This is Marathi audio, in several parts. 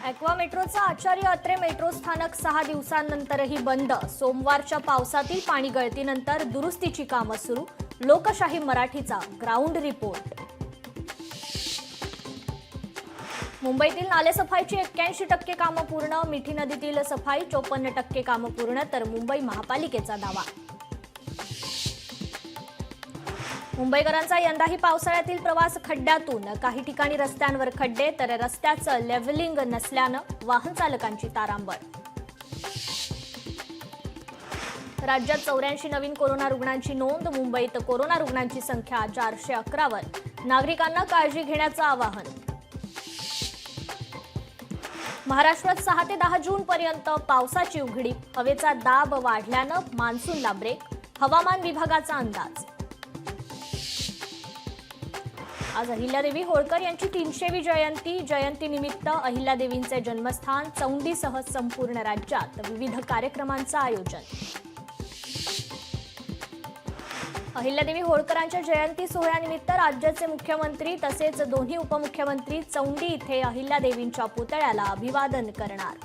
ॲक्वा मेट्रोचा आचार्य अत्रे मेट्रो स्थानक 6 दिवसांनंतरही बंद। सोमवारच्या पावसातील पाणी गळतीनंतर दुरुस्तीची कामं सुरू। लोकशाही मराठीचा ग्राउंड रिपोर्ट। मुंबईतील नालेसफाईची 81% कामं पूर्ण। मिठी नदीतील सफाई 54% कामं पूर्ण तर मुंबई महापालिकेचा दावा। मुंबईकरांचा यंदाही पावसाळ्यातील प्रवास खड्ड्यातून। काही ठिकाणी रस्त्यांवर खड्डे तर रस्त्याचं लेव्हलिंग नसल्यानं वाहन चालकांची तारांबळ। राज्यात 84 नवीन कोरोना रुग्णांची नोंद। मुंबईत कोरोना रुग्णांची संख्या 411 वर। नागरिकांना काळजी घेण्याचं आवाहन। महाराष्ट्रात 6 ते 10 जून पर्यंत पावसाची उघडीप। हवेचा दाब वाढल्यानं मान्सूनला ब्रेक। हवामान विभागाचा अंदाज। आज अहिल्यादेवी होळकर यांची 300वी जयंती। जयंतीनिमित्त अहिल्यादेवींचे जन्मस्थान चौंडीसह संपूर्ण राज्यात विविध कार्यक्रमांचं आयोजन। अहिल्यादेवी होळकरांच्या जयंती सोहळ्यानिमित्त राज्याचे मुख्यमंत्री तसेच दोन्ही उपमुख्यमंत्री चौंडी इथे अहिल्यादेवींच्या पुतळ्याला अभिवादन करणार।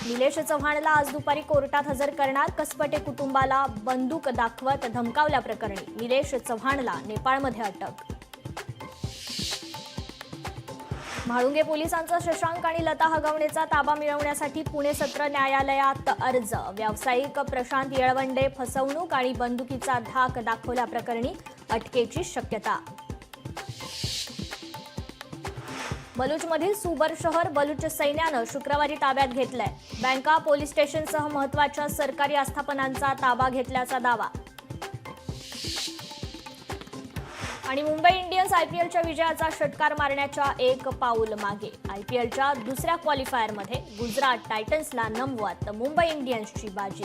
निलेश चव्हाणला आज दुपारी कोर्टात हजर करणार। कसपटे कुटुंबाला बंदूक दाखवत धमकावल्याप्रकरणी निलेश चव्हाणला नेपाळमध्ये अटक। म्हाळुंगे पोलिसांचा शशांक आणि लता हगवणेचा ताबा मिळवण्यासाठी पुणे सत्र न्यायालयात अर्ज। व्यावसायिक प्रशांत येळवंडे फसवणूक आणि बंदुकीचा धाक दाखवल्याप्रकरणी अटकेची शक्यता। बलूचमधील सुबर शहर बलूच सैन्यानं शुक्रवारी ताब्यात घेतलंय। बँका पोलीस स्टेशनसह महत्त्वाच्या सरकारी आस्थापनांचा ताबा घेतल्याचा दावा। आणि मुंबई इंडियन्स आयपीएलच्या विजयाचा षटकार मारण्याच्या एक पाऊल मागे। आयपीएलच्या दुसऱ्या क्वालिफायरमध्ये गुजरात टायटन्सला नमवत मुंबई इंडियन्सची बाजी।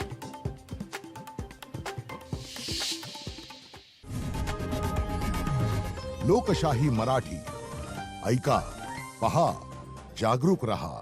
लोकशाही मराठी ऐका, पहा, जागरूक रहा।